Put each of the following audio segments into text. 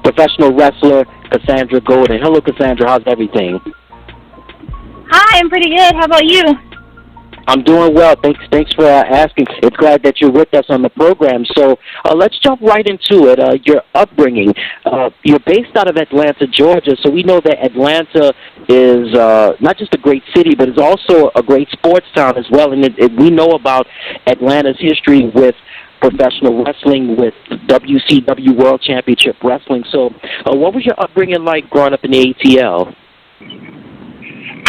professional wrestler Cassandra Golden. Hello, Cassandra. How's everything? Hi, I'm pretty good. How about you? I'm doing well. Thanks for asking. It's glad that you're with us on the program. So let's jump right into it. Your upbringing. You're based out of Atlanta, Georgia. So we know that Atlanta is not just a great city, but it's also a great sports town as well. And we know about Atlanta's history with professional wrestling, with WCW World Championship Wrestling. So what was your upbringing like growing up in the ATL?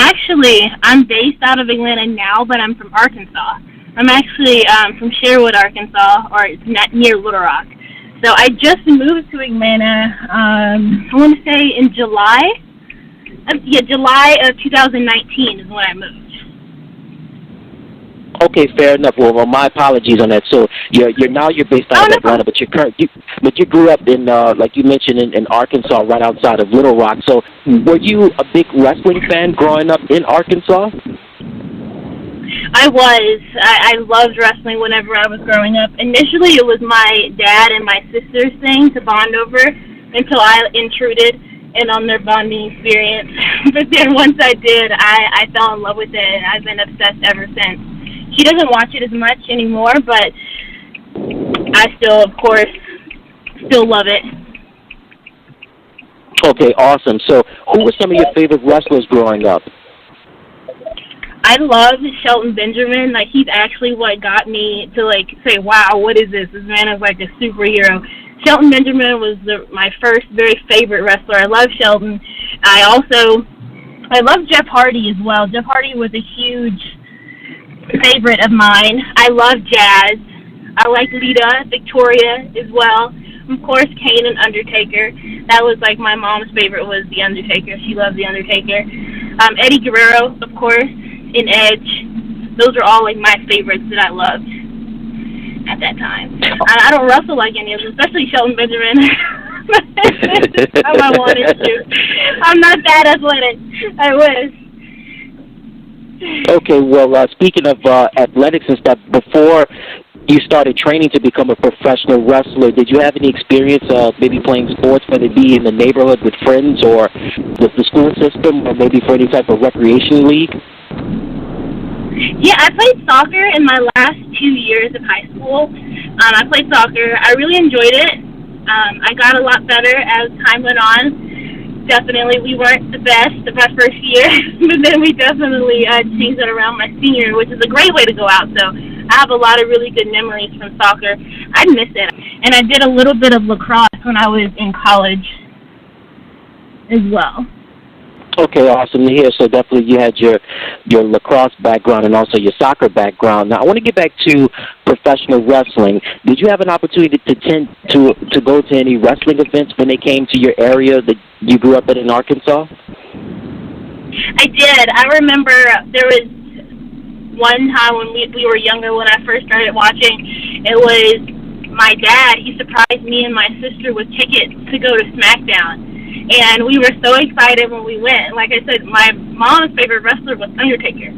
Actually, I'm based out of Atlanta now, but I'm from Arkansas. I'm actually from Sherwood, Arkansas, or it's near Little Rock. So I just moved to Atlanta, I want to say in July. July of 2019 is when I moved. Okay, fair enough. Well, my apologies on that. So you're based out of Atlanta, but you grew up in like you mentioned in Arkansas, right outside of Little Rock. So were you a big wrestling fan growing up in Arkansas? I was. I loved wrestling whenever I was growing up. Initially, it was my dad and my sister's thing to bond over until I intruded in on their bonding experience. But then once I did, I fell in love with it, and I've been obsessed ever since. She doesn't watch it as much anymore, but I still, of course, love it. Okay, awesome. So who were some of your favorite wrestlers growing up? I loved Shelton Benjamin. Like, he's actually what got me to, like, say, wow, what is this? This man is like a superhero. Shelton Benjamin was my first very favorite wrestler. I love Shelton. I love Jeff Hardy as well. Jeff Hardy was a huge favorite of mine. I love Jazz. I like Lita, Victoria as well. Of course, Kane and Undertaker. That was like my mom's favorite was The Undertaker. She loved The Undertaker. Eddie Guerrero, of course, and Edge. Those are all like my favorites that I loved at that time. I don't wrestle like any of them, especially Shelton Benjamin. I wanted to. I'm not that athletic. I wish. Okay, well, speaking of athletics and stuff, before you started training to become a professional wrestler, did you have any experience maybe playing sports, whether it be in the neighborhood with friends or with the school system or maybe for any type of recreation league? Yeah, I played soccer in my last 2 years of high school. I played soccer. I really enjoyed it. I got a lot better as time went on. Definitely, we weren't the best of my first year, but then we definitely changed it around my senior, which is a great way to go out. So I have a lot of really good memories from soccer. I miss it. And I did a little bit of lacrosse when I was in college as well. Okay, awesome to hear. So definitely you had your lacrosse background and also your soccer background. Now I want to get back to professional wrestling. Did you have an opportunity to go to any wrestling events when they came to your area that you grew up in Arkansas? I did. I remember there was one time when we were younger when I first started watching. It was my dad. He surprised me and my sister with tickets to go to SmackDown. And we were so excited when we went. Like I said, my mom's favorite wrestler was Undertaker.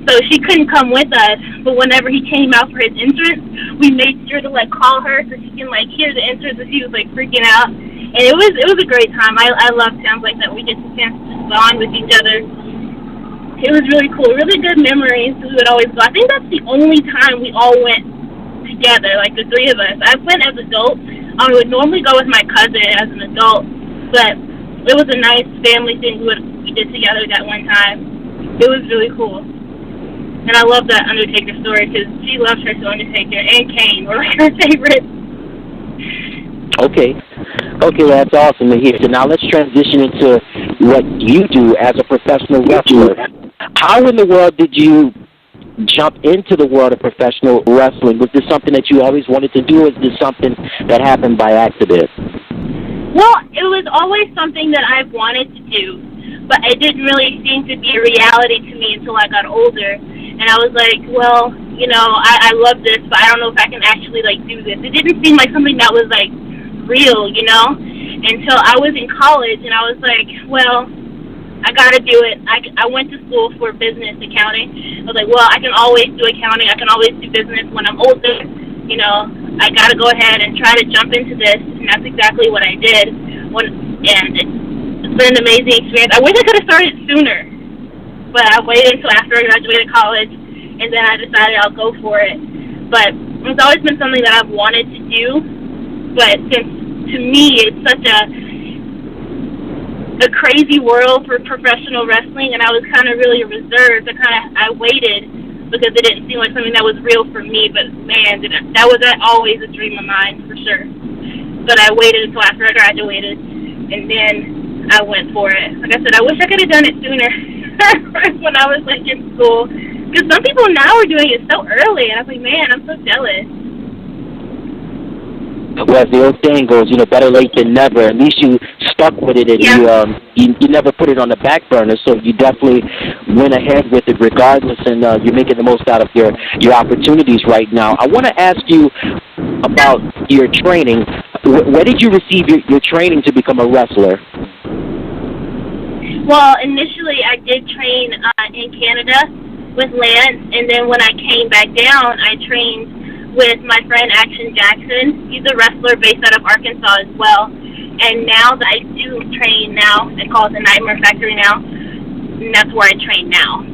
So she couldn't come with us, but whenever he came out for his entrance, we made sure to like call her so she can like hear the entrance, and she was like freaking out. And it was a great time. I love times like that. We get the chance to bond with each other. It was really cool. Really good memories. We would always go. I think that's the only time we all went together, like the three of us. I went as adults. I would normally go with my cousin as an adult, but it was a nice family thing we did together that one time. It was really cool. And I love that Undertaker story because she loves her to Undertaker, and Kane were like her favorites. Okay, well, that's awesome to hear. So now let's transition into what you do as a professional wrestler. How in the world did you jump into the world of professional wrestling? Was this something that you always wanted to do, or is this something that happened by accident? Well, it was always something that I've wanted to do, but it didn't really seem to be a reality to me until I got older. And I was like, well, you know, I love this, but I don't know if I can actually, like, do this. It didn't seem like something that was, like, real, you know, until I was in college, and I was like, well, I got to do it. I went to school for business accounting. I was like, well, I can always do accounting. I can always do business when I'm older. You know, I got to go ahead and try to jump into this, and that's exactly what I did. And it's been an amazing experience. I wish I could have started sooner, but I waited until after I graduated college, and then I decided I'll go for it. But it's always been something that I've wanted to do, but since to me it's such a crazy world for professional wrestling, and I was kind of really reserved. I waited because it didn't seem like something that was real for me. But man, that was always a dream of mine for sure. But I waited until after I graduated, and then I went for it. Like I said, I wish I could have done it sooner when I was like in school, because some people now are doing it so early, and I was like, man, I'm so jealous. Well, as the old saying goes, better late than never. At least you stuck with it, and you never put it on the back burner. So you definitely went ahead with it, regardless, and you're making the most out of your opportunities right now. I want to ask you about your training. Where did you receive your training to become a wrestler? Well, initially I did train in Canada with Lance, and then when I came back down, I trained with my friend Action Jackson. He's a wrestler based out of Arkansas as well. And now that I do train now, they call it the Nightmare Factory now, and that's where I train now.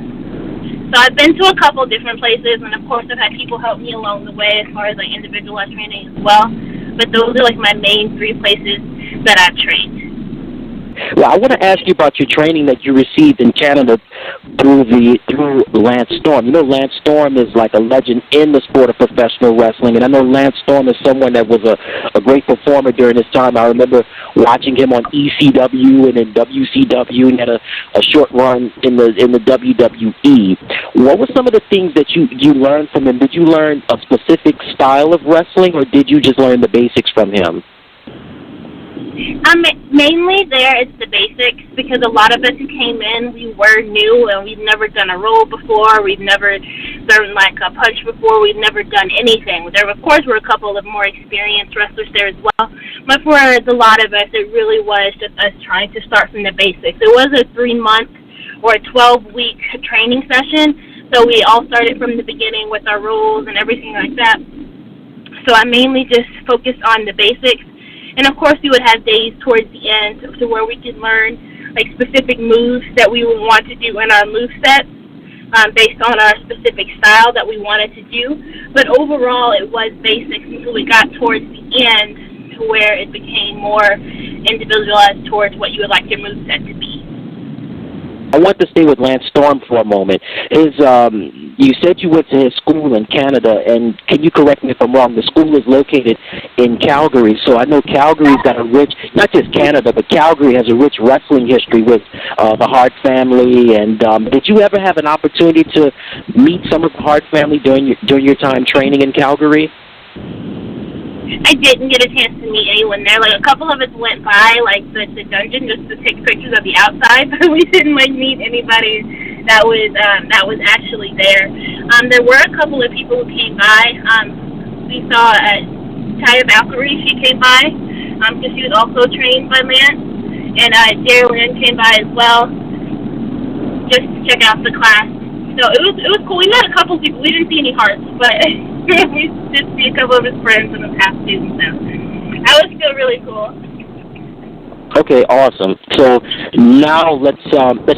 So I've been to a couple different places, and of course I've had people help me along the way as far as like individualized training as well. But those are like my main 3 places that I've trained. Well, I want to ask you about your training that you received in Canada through Lance Storm. Lance Storm is like a legend in the sport of professional wrestling, and I know Lance Storm is someone that was a great performer during his time. I remember watching him on ECW and in WCW, and had a short run in the WWE. What were some of the things that you learned from him? Did you learn a specific style of wrestling, or did you just learn the basics from him? Mainly there it's the basics, because a lot of us who came in, we were new and we've never done a roll before, we've never done like a punch before, we've never done anything. There of course were a couple of more experienced wrestlers there as well, but for a lot of us it really was just us trying to start from the basics. It was a 3-month or a 12-week training session, so we all started from the beginning with our rules and everything like that. So I mainly just focused on the basics. And of course, we would have days towards the end to where we could learn like specific moves that we would want to do in our move sets based on our specific style that we wanted to do. But overall, it was basics until we got towards the end to where it became more individualized towards what you would like your move set to be. I want to stay with Lance Storm for a moment. You said you went to his school in Canada, and can you correct me if I'm wrong, the school is located in Calgary, so I know Calgary's got a rich, not just Canada, but Calgary has a rich wrestling history with the Hart family, and did you ever have an opportunity to meet some of the Hart family during your time training in Calgary? I didn't get a chance to meet anyone there. Like, a couple of us went by, like, the dungeon just to take pictures of the outside, but we didn't, like, meet anybody that was actually there. There were a couple of people who came by. We saw Taya Valkyrie, she came by, because she was also trained by Lance, and Darylyn came by as well, just to check out the class. So it was cool. We met a couple people. We didn't see any hearts, but we did see a couple of his friends in the past too. So that was still really cool. Okay, awesome. So now let's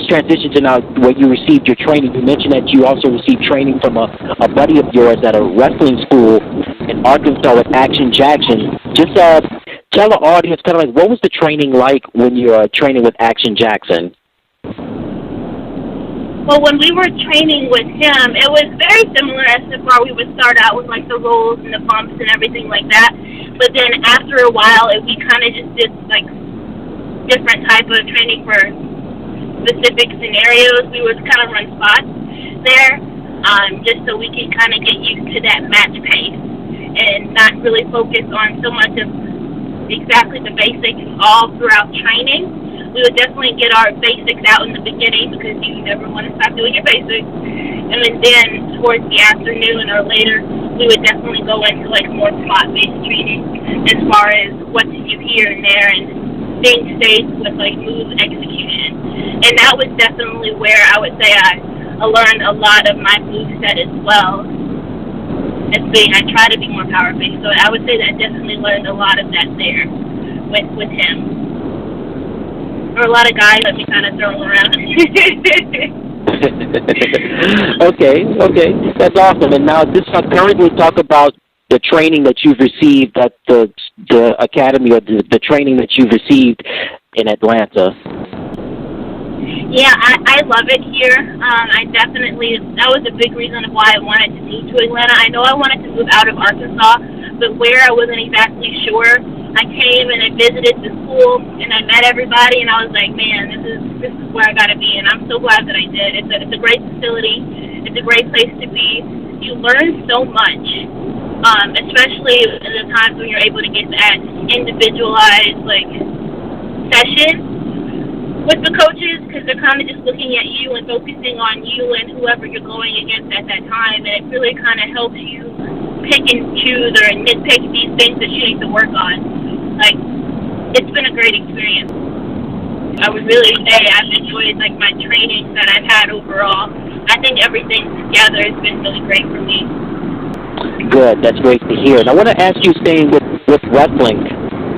transition to now where you received your training. You mentioned that you also received training from a buddy of yours at a wrestling school in Arkansas with Action Jackson. Just tell the audience kind of like, what was the training like when you're training with Action Jackson? Well, when we were training with him, it was very similar as to far we would start out with like the rolls and the bumps and everything like that. But then after a while, we kind of just did like different type of training for specific scenarios. We would kind of run spots there, just so we could kind of get used to that match pace and not really focus on so much of exactly the basics all throughout training. We would definitely get our basics out in the beginning because you never want to stop doing your basics. And then towards the afternoon or later, we would definitely go into like more spot-based training as far as what to do here and there and staying safe with like move execution. And that was definitely where I would say I learned a lot of my move set as well. I try to be more power-based, so I would say that I definitely learned a lot of that there with him. There were a lot of guys that we kind of throw around. Okay, that's awesome. And now, this currently talk about the training that you've received at the academy, or the training that you've received in Atlanta. Yeah, I love it here. I definitely, that was a big reason of why I wanted to move to Atlanta. I know I wanted to move out of Arkansas, but where I wasn't exactly sure. I came and I visited the school and I met everybody, and I was like, man, this is where I gotta be, and I'm so glad that I did. It's a great facility. It's a great place to be. You learn so much, especially in the times when you're able to get that individualized session with the coaches, because they're kind of just looking at you and focusing on you and whoever you're going against at that time, and it really kind of helps you pick and choose or nitpick these things that you need to work on. It's been a great experience. I would really say I've enjoyed my training that I've had overall. I think everything together has been really great for me. Good, that's great to hear. And I want to ask you, staying with wrestling.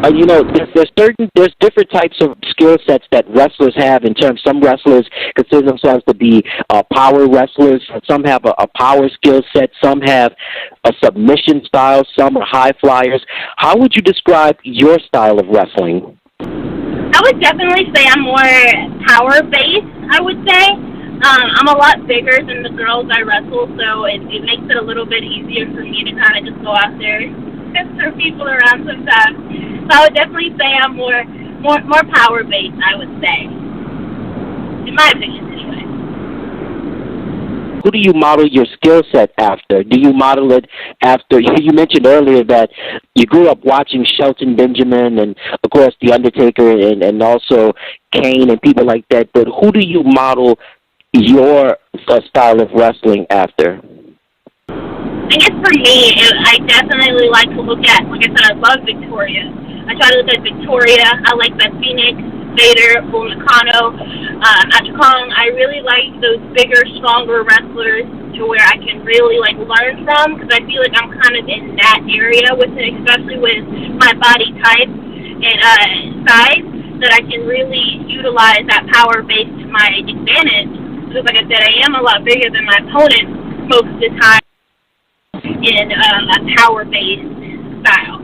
There's different types of skill sets that wrestlers have. In terms, some wrestlers consider themselves to be power wrestlers. Some have a power skill set. Some have a submission style. Some are high flyers. How would you describe your style of wrestling? I would definitely say I'm more power based. I would say I'm a lot bigger than the girls I wrestle, so it makes it a little bit easier for me to kind of just go out there and throw people around sometimes. So I would definitely say I'm more power-based, I would say. In my opinion, anyway. Who do you model your skill set after? Do you model it after, you mentioned earlier that you grew up watching Shelton Benjamin and, of course, The Undertaker and also Kane and people like that, but who do you model your style of wrestling after? I guess for me, I definitely like to look at, like I said, I love Victoria. I try to look at Victoria. I like Beth Phoenix, Vader, Bull Nakano, Achikong. I really like those bigger, stronger wrestlers to where I can really learn from, because I feel like I'm kind of in that area with it, especially with my body type and size, that I can really utilize that power base to my advantage. Because like I said, I am a lot bigger than my opponent most of the time in a power-based style.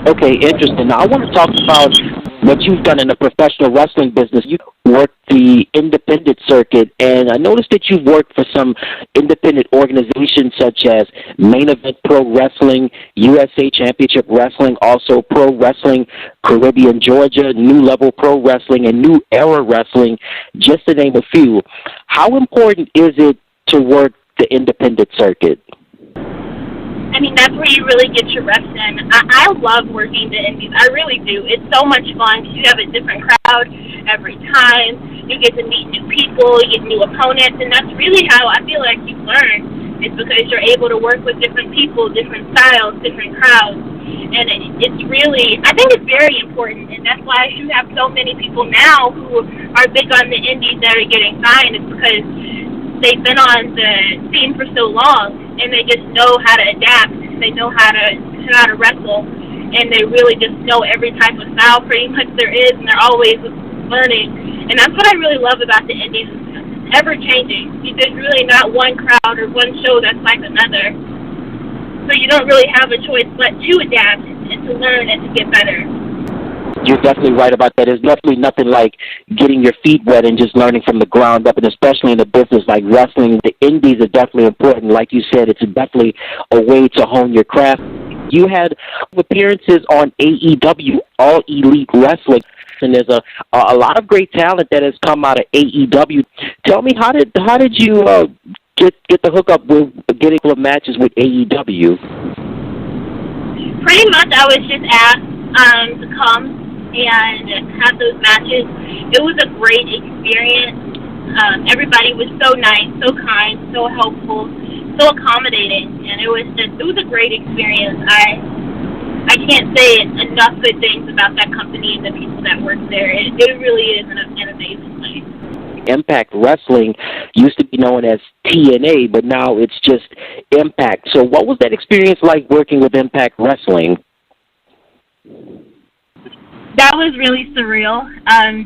Okay, interesting. Now, I want to talk about what you've done in the professional wrestling business. You worked the independent circuit, and I noticed that you've worked for some independent organizations such as Main Event Pro Wrestling, USA Championship Wrestling, also Pro Wrestling Caribbean Georgia, New Level Pro Wrestling, and New Era Wrestling, just to name a few. How important is it to work the independent circuit? I mean, that's where you really get your reps in. I love working the indies. I really do. It's so much fun because you have a different crowd every time. You get to meet new people, you get new opponents, and that's really how I feel like you learn. It's because you're able to work with different people, different styles, different crowds. And it's really, I think it's very important, and that's why you have so many people now who are big on the indies that are getting signed. It's because they've been on the scene for so long, and they just know how to adapt. They know how to wrestle, and they really just know every type of style pretty much there is, and they're always learning. And that's what I really love about the indies. It's ever-changing. There's really not one crowd or one show that's like another. So you don't really have a choice but to adapt and to learn and to get better. You're definitely right about that. There's definitely nothing like getting your feet wet and just learning from the ground up, and especially in a business like wrestling, the indies are definitely important. Like you said, it's definitely a way to hone your craft. You had appearances on AEW, All Elite Wrestling, and there's a lot of great talent that has come out of AEW. Tell me, how did you get the hookup with getting the matches with AEW? Pretty much, I was just asked to come and have those matches. It was a great experience. Everybody was so nice, so kind, so helpful, so accommodating, and it was a great experience. I can't say enough good things about that company and the people that work there. It really is an amazing place. Impact Wrestling used to be known as TNA, but now it's just Impact. So what was that experience like working with Impact Wrestling? That was really surreal,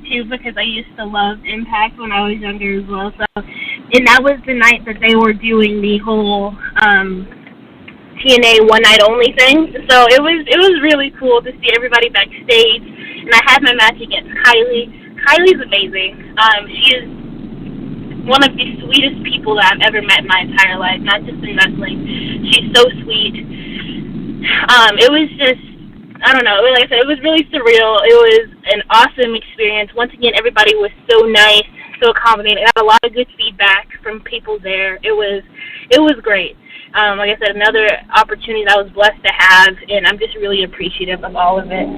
too, because I used to love Impact when I was younger as well. So, and that was the night that they were doing the whole TNA one night only thing. So it was really cool to see everybody backstage. And I had my match against Kylie. Kylie's amazing. She is one of the sweetest people that I've ever met in my entire life, not just in wrestling. She's so sweet. It was just, I don't know, like I said, it was really surreal. It was an awesome experience. Once again, everybody was so nice, so accommodating. I got a lot of good feedback from people there. It was great. Like I said, another opportunity that I was blessed to have, and I'm just really appreciative of all of it.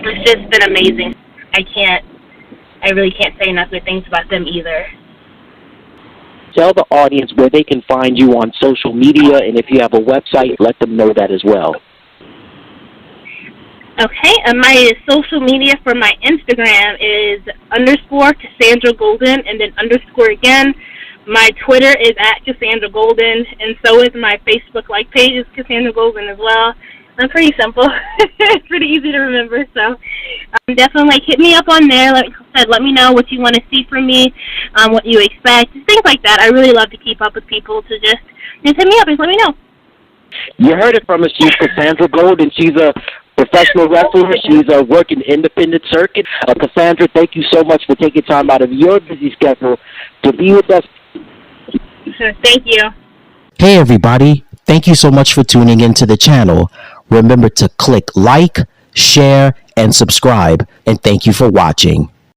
It's just been amazing. I really can't say enough good things about them either. Tell the audience where they can find you on social media, and if you have a website, let them know that as well. Okay, my social media for my Instagram is _Cassandra Golden and then _ again. My Twitter is @Cassandra Golden, and so is my Facebook page is Cassandra Golden as well. I'm pretty simple. It's pretty easy to remember, so definitely hit me up on there. Like I said, let me know what you want to see from me, what you expect, things like that. I really love to keep up with people, so just hit me up and let me know. You heard it from her. She's Cassandra Golden. She's a professional wrestler. She's working independent circuit. Cassandra, thank you so much for taking time out of your busy schedule to be with us. Sure, thank you. Hey everybody, thank you so much for tuning into the channel. Remember to click like, share, and subscribe, and thank you for watching.